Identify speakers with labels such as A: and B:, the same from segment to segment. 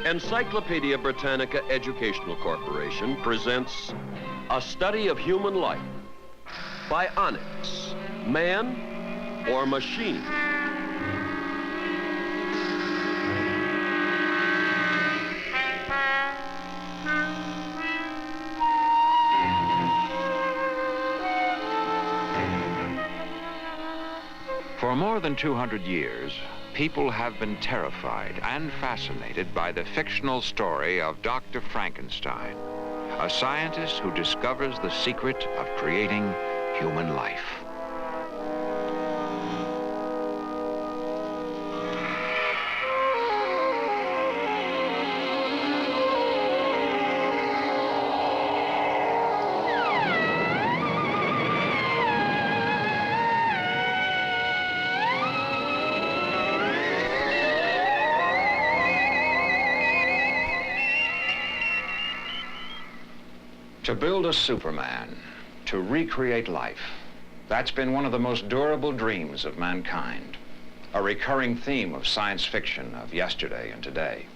A: Encyclopedia Britannica Educational Corporation presents A Study of Human Life. Bionics, man or machine?
B: For more than 200 years, people have been terrified and fascinated by the fictional story of Dr. Frankenstein, a scientist who discovers the secret of creating human life. To build a Superman, to recreate life, that's been one of the most durable dreams of mankind, a recurring theme of science fiction of yesterday and today.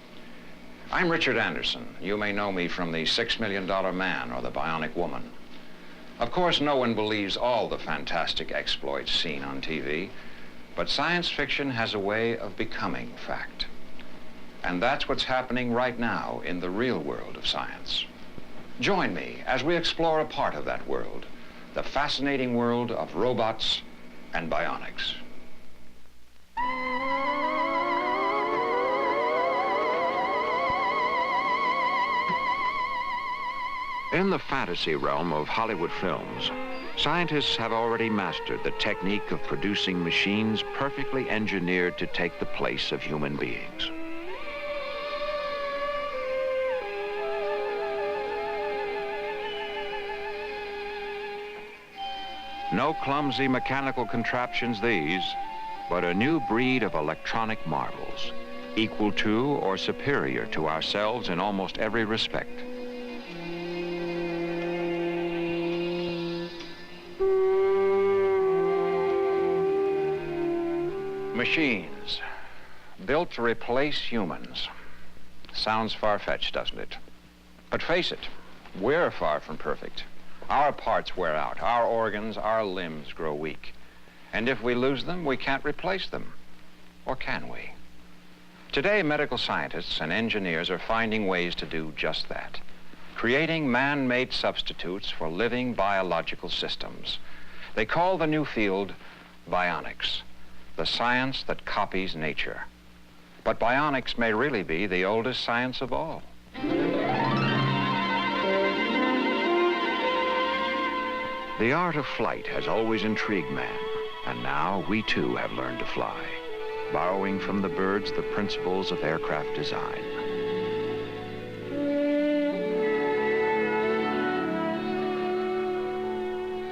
B: I'm Richard Anderson. You may know me from the $6 Million Man or the Bionic Woman. Of course, no one believes all the fantastic exploits seen on TV, but science fiction has a way of becoming fact. And that's what's happening right now in the real world of science. Join me as we explore a part of that world, the fascinating world of robots and bionics. In the fantasy realm of Hollywood films, scientists have already mastered the technique of producing machines perfectly engineered to take the place of human beings. No clumsy mechanical contraptions these, but a new breed of electronic marvels, equal to or superior to ourselves in almost every respect. Machines, built to replace humans. Sounds far-fetched, doesn't it? But face it, we're far from perfect. Our parts wear out, our organs, our limbs grow weak. And if we lose them, we can't replace them. Or can we? Today, medical scientists and engineers are finding ways to do just that, creating man-made substitutes for living biological systems. They call the new field bionics, the science that copies nature. But bionics may really be the oldest science of all. The art of flight has always intrigued man, and now we too have learned to fly, borrowing from the birds the principles of aircraft design.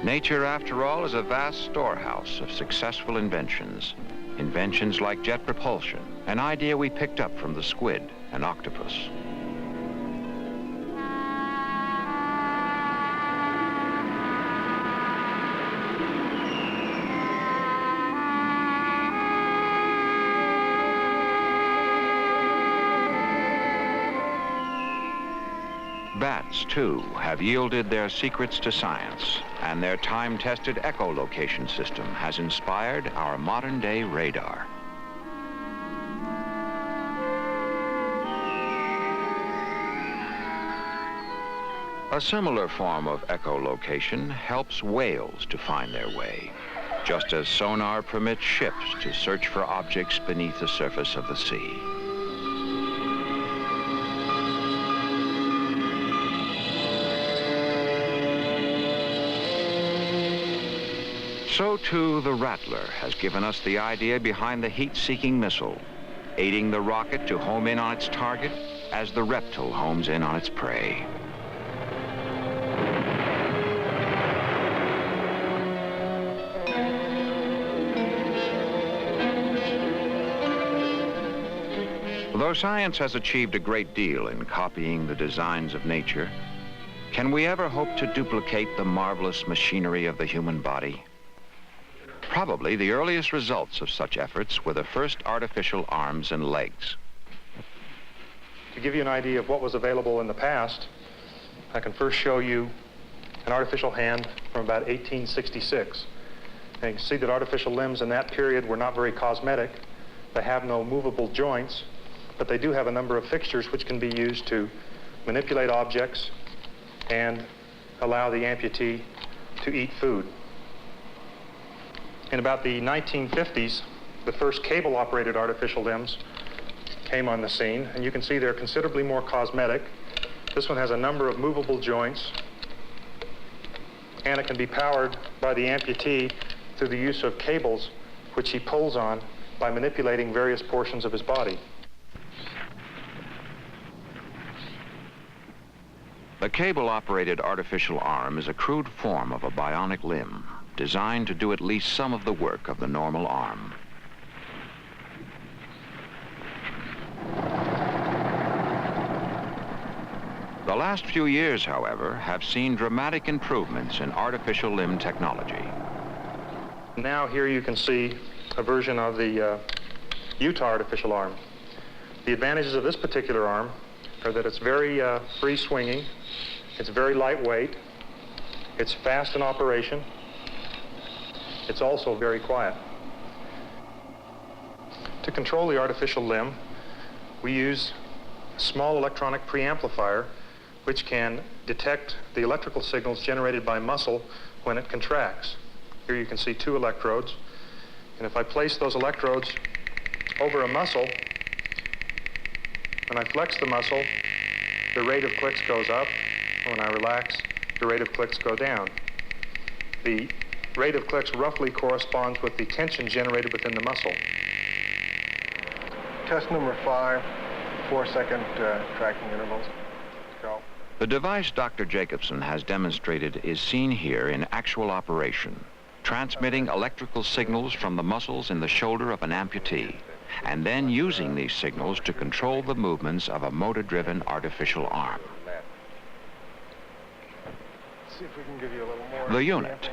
B: Nature, after all, is a vast storehouse of successful inventions. Inventions like jet propulsion, an idea we picked up from the squid and octopus. Bats, too, have yielded their secrets to science, and their time-tested echolocation system has inspired our modern-day radar. A similar form of echolocation helps whales to find their way, just as sonar permits ships to search for objects beneath the surface of the sea. So, too, the Rattler has given us the idea behind the heat-seeking missile, aiding the rocket to home in on its target as the reptile homes in on its prey. Though science has achieved a great deal in copying the designs of nature, can we ever hope to duplicate the marvelous machinery of the human body? Probably the earliest results of such efforts were the first artificial arms and legs.
C: To give you an idea of what was available in the past, I can first show you an artificial hand from about 1866. And you can see that artificial limbs in that period were not very cosmetic. They have no movable joints, but they do have a number of fixtures which can be used to manipulate objects and allow the amputee to eat food. In about the 1950s, the first cable-operated artificial limbs came on the scene, and you can see they're considerably more cosmetic. This one has a number of movable joints, and it can be powered by the amputee through the use of cables which he pulls on by manipulating various portions of his body.
B: The cable-operated artificial arm is a crude form of a bionic limb, designed to do at least some of the work of the normal arm. The last few years, however, have seen dramatic improvements in artificial limb technology.
C: Now here you can see a version of the Utah artificial arm. The advantages of this particular arm are that it's very free swinging, it's very lightweight, it's fast in operation, it's also very quiet. To control the artificial limb, we use a small electronic preamplifier which can detect the electrical signals generated by muscle when it contracts. Here you can see two electrodes, and if I place those electrodes over a muscle, when I flex the muscle, the rate of clicks goes up. When I relax, the rate of clicks go down. The rate of clicks roughly corresponds with the tension generated within the muscle.
D: Test number 5, 4-second tracking intervals. Let's go.
B: The device Dr. Jacobson has demonstrated is seen here in actual operation, transmitting electrical signals from the muscles in the shoulder of an amputee, and then using these signals to control the movements of a motor-driven artificial arm.
D: Let's see if we can give you a little more.
B: The unit,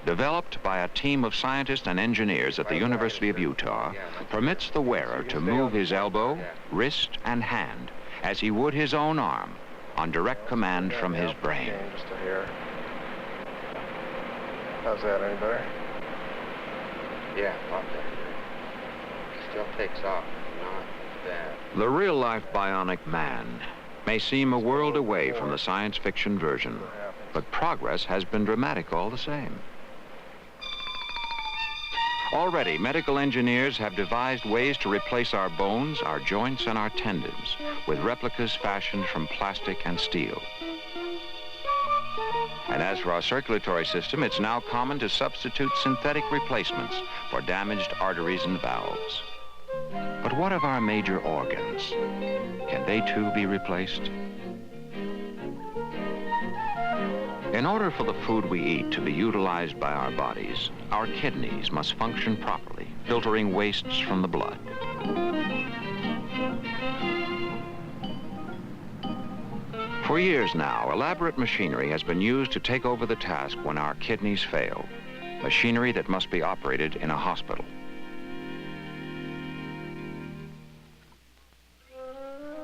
B: developed by a team of scientists and engineers at the University of Utah, permits the wearer to move his elbow, wrist, and hand as he would his own arm on direct command from his brain.
D: Just a hair. How's that, any better?
E: Yeah, a lot better. Still takes off, not bad.
B: The real-life bionic man may seem a world away from the science fiction version, but progress has been dramatic all the same. Already, medical engineers have devised ways to replace our bones, our joints, and our tendons with replicas fashioned from plastic and steel. And as for our circulatory system, it's now common to substitute synthetic replacements for damaged arteries and valves. But what of our major organs? Can they too be replaced? In order for the food we eat to be utilized by our bodies, our kidneys must function properly, filtering wastes from the blood. For years now, elaborate machinery has been used to take over the task when our kidneys fail, machinery that must be operated in a hospital.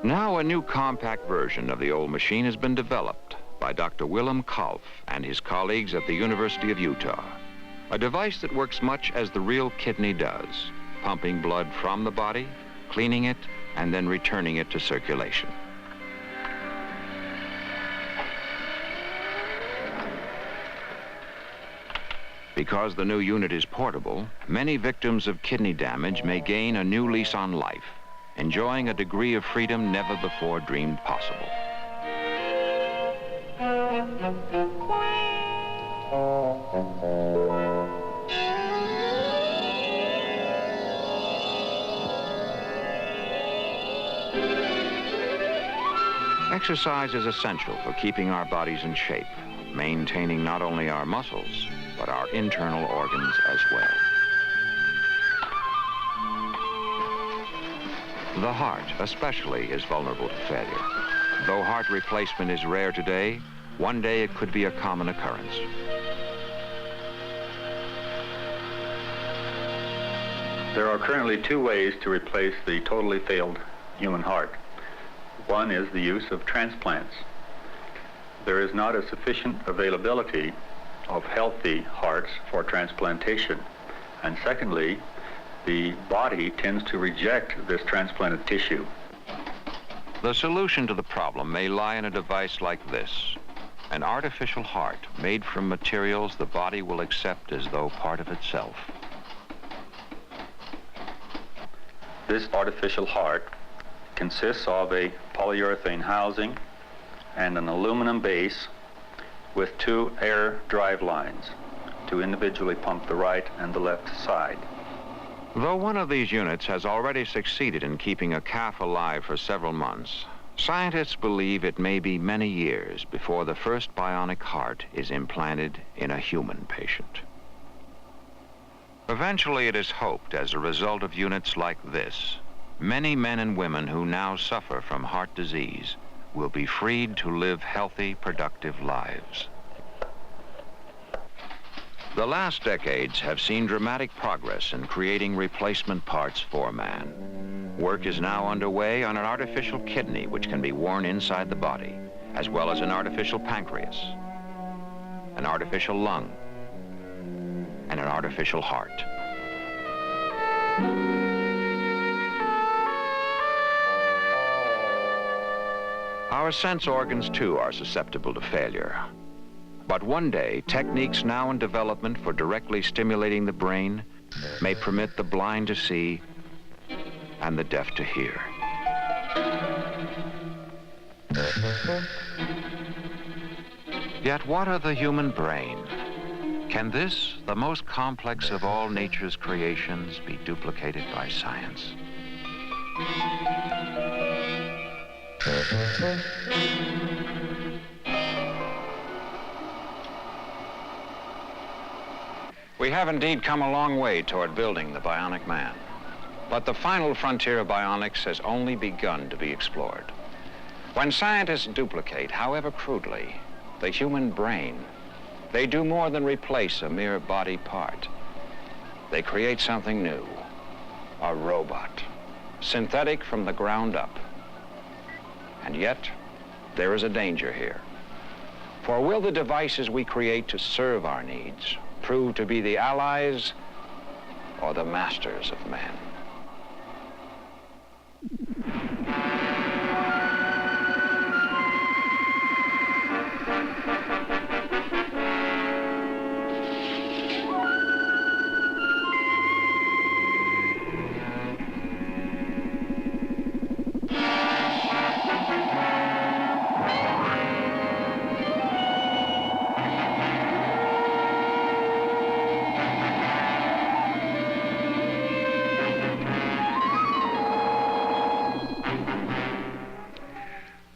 B: Now a new compact version of the old machine has been developed by Dr. Willem Kalf and his colleagues at the University of Utah. A device that works much as the real kidney does, pumping blood from the body, cleaning it, and then returning it to circulation. Because the new unit is portable, many victims of kidney damage may gain a new lease on life, enjoying a degree of freedom never before dreamed possible. Exercise is essential for keeping our bodies in shape, maintaining not only our muscles, but our internal organs as well. The heart, especially, is vulnerable to failure. Though heart replacement is rare today, one day it could be a common occurrence.
F: There are currently two ways to replace the totally failed human heart. One is the use of transplants. There is not a sufficient availability of healthy hearts for transplantation. And secondly, the body tends to reject this transplanted tissue.
B: The solution to the problem may lie in a device like this, an artificial heart made from materials the body will accept as though part of itself.
F: This artificial heart consists of a polyurethane housing and an aluminum base with 2 air drive lines to individually pump the right and the left side.
B: Though one of these units has already succeeded in keeping a calf alive for several months, scientists believe it may be many years before the first bionic heart is implanted in a human patient. Eventually, it is hoped, as a result of units like this, many men and women who now suffer from heart disease will be freed to live healthy, productive lives. The last decades have seen dramatic progress in creating replacement parts for man. Work is now underway on an artificial kidney which can be worn inside the body, as well as an artificial pancreas, an artificial lung, and an artificial heart. Our sense organs, too, are susceptible to failure. But one day, techniques now in development for directly stimulating the brain may permit the blind to see and the deaf to hear. Yet what of the human brain? Can this, the most complex of all nature's creations, be duplicated by science? We have indeed come a long way toward building the bionic man. But the final frontier of bionics has only begun to be explored. When scientists duplicate, however crudely, the human brain, they do more than replace a mere body part. They create something new, a robot, synthetic from the ground up. And yet, there is a danger here. For will the devices we create to serve our needs prove to be the allies or the masters of man?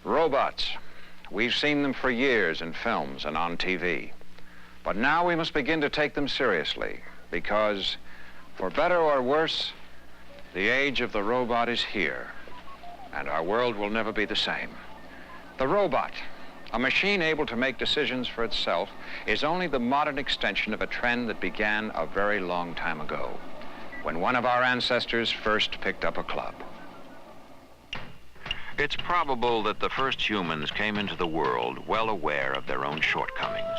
B: Robots. We've seen them for years in films and on TV. But now we must begin to take them seriously because, for better or worse, the age of the robot is here, and our world will never be the same. The robot, a machine able to make decisions for itself, is only the modern extension of a trend that began a very long time ago, when one of our ancestors first picked up a club. It's probable that the first humans came into the world well aware of their own shortcomings.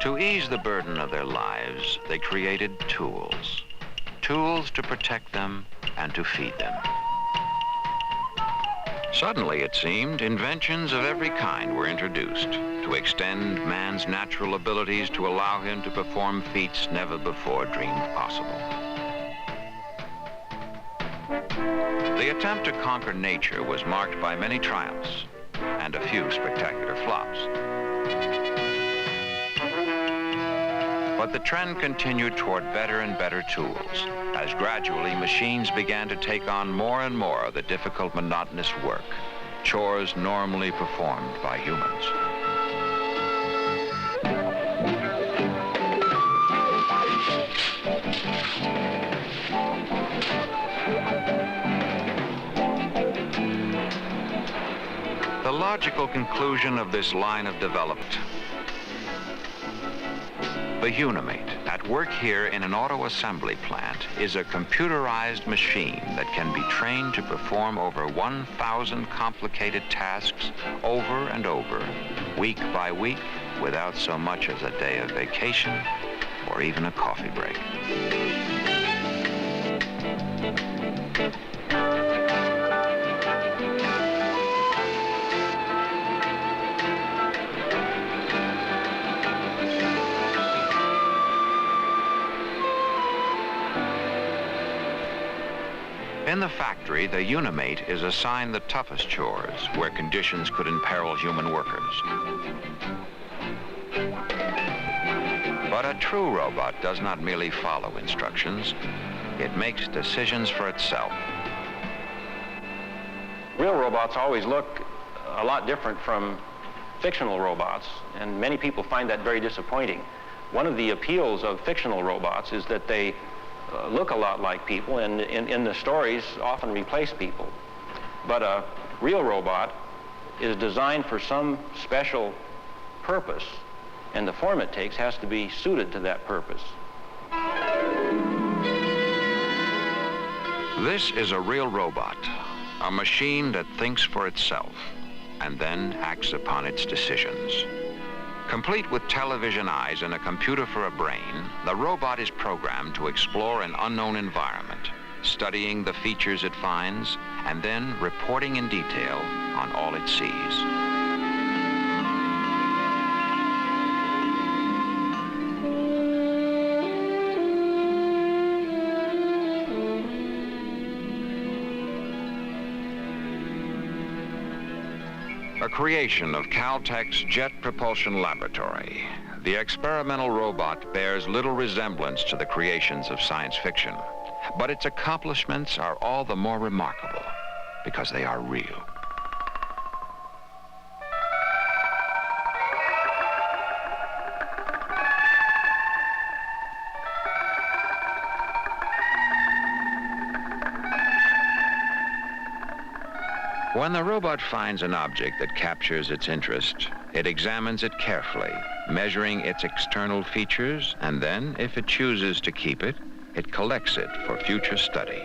B: To ease the burden of their lives, they created tools. Tools to protect them and to feed them. Suddenly, it seemed, inventions of every kind were introduced to extend man's natural abilities to allow him to perform feats never before dreamed possible. The attempt to conquer nature was marked by many triumphs and a few spectacular flops. But the trend continued toward better and better tools, as gradually machines began to take on more and more of the difficult, monotonous work, chores normally performed by humans. The logical conclusion of this line of development, the Unimate, at At work here in an auto assembly plant is a computerized machine that can be trained to perform over 1,000 complicated tasks over and over, week by week, without so much as a day of vacation or even a coffee break. In the factory, the unimate is assigned the toughest chores where conditions could imperil human workers. But a true robot does not merely follow instructions. It makes decisions for itself.
G: Real robots always look a lot different from fictional robots, and many people find that very disappointing. One of the appeals of fictional robots is that they look a lot like people, and in the stories often replace people. But a real robot is designed for some special purpose, and the form it takes has to be suited to that purpose.
B: This is a real robot, a machine that thinks for itself and then acts upon its decisions. Complete with television eyes and a computer for a brain, the robot is programmed to explore an unknown environment, studying the features it finds, and then reporting in detail on all it sees. A creation of Caltech's Jet Propulsion Laboratory, the experimental robot bears little resemblance to the creations of science fiction, but its accomplishments are all the more remarkable because they are real. When the robot finds an object that captures its interest, it examines it carefully, measuring its external features, and then, if it chooses to keep it, it collects it for future study.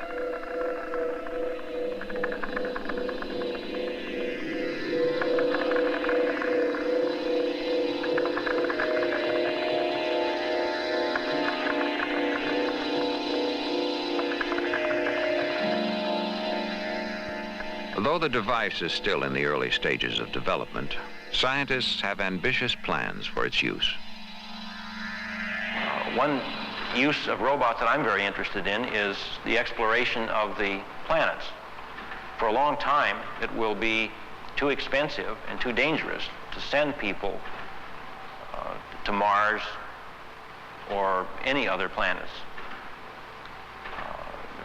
B: Though the device is still in the early stages of development, scientists have ambitious plans for its use.
G: One use of robots that I'm very interested in is the exploration of the planets. For a long time, it will be too expensive and too dangerous to send people to Mars or any other planets.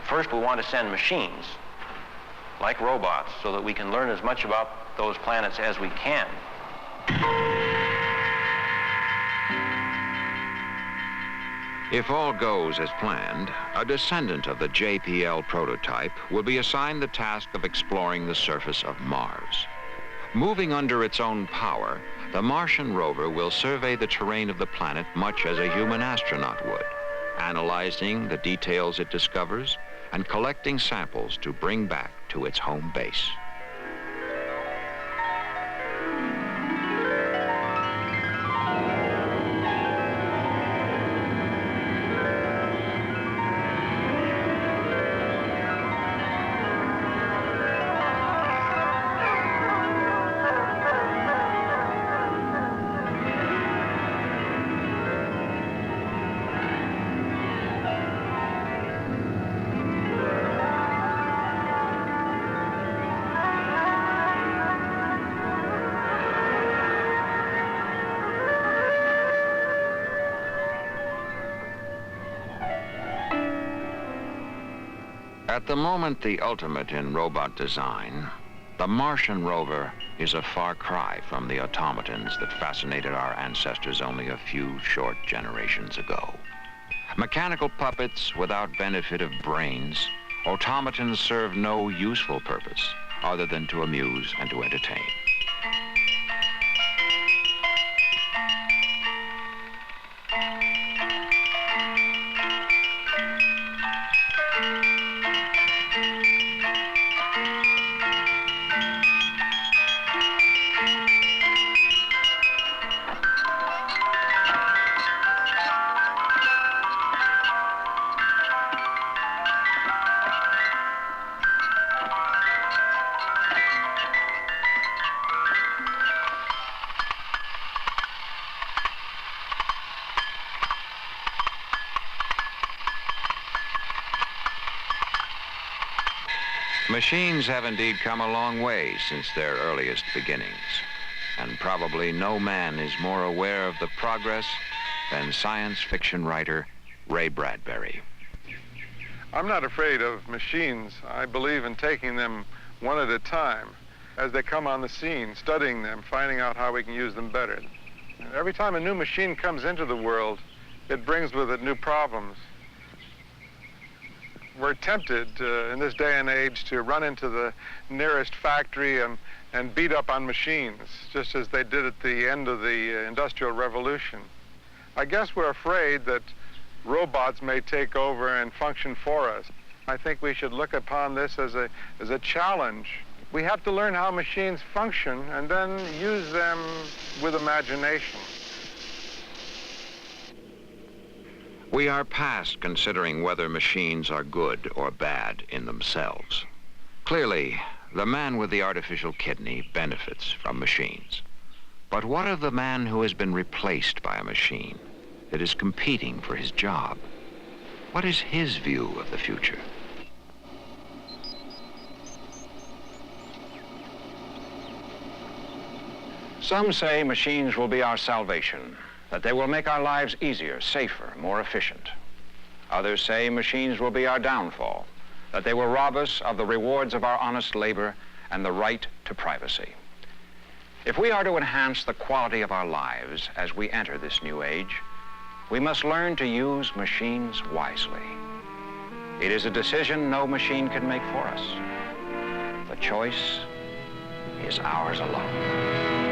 G: First, we want to send machines like robots, so that we can learn as much about those planets as we can.
B: If all goes as planned, a descendant of the JPL prototype will be assigned the task of exploring the surface of Mars. Moving under its own power, the Martian rover will survey the terrain of the planet much as a human astronaut would, analyzing the details it discovers and collecting samples to bring back to its home base. At the moment the ultimate in robot design, the Martian rover is a far cry from the automatons that fascinated our ancestors only a few short generations ago. Mechanical puppets without benefit of brains, automatons serve no useful purpose other than to amuse and to entertain. Machines have indeed come a long way since their earliest beginnings, and probably no man is more aware of the progress than science fiction writer Ray Bradbury.
H: I'm not afraid of machines. I believe in taking them one at a time as they come on the scene, studying them, finding out how we can use them better. Every time a new machine comes into the world, it brings with it new problems. We're tempted in this day and age to run into the nearest factory and beat up on machines, just as they did at the end of the Industrial Revolution. I guess we're afraid that robots may take over and function for us. I think we should look upon this as a challenge. We have to learn how machines function and then use them with imagination.
B: We are past considering whether machines are good or bad in themselves. Clearly, the man with the artificial kidney benefits from machines. But what of the man who has been replaced by a machine that is competing for his job? What is his view of the future? Some say machines will be our salvation, that they will make our lives easier, safer, more efficient. Others say machines will be our downfall, that they will rob us of the rewards of our honest labor and the right to privacy. If we are to enhance the quality of our lives as we enter this new age, we must learn to use machines wisely. It is a decision no machine can make for us. The choice is ours alone.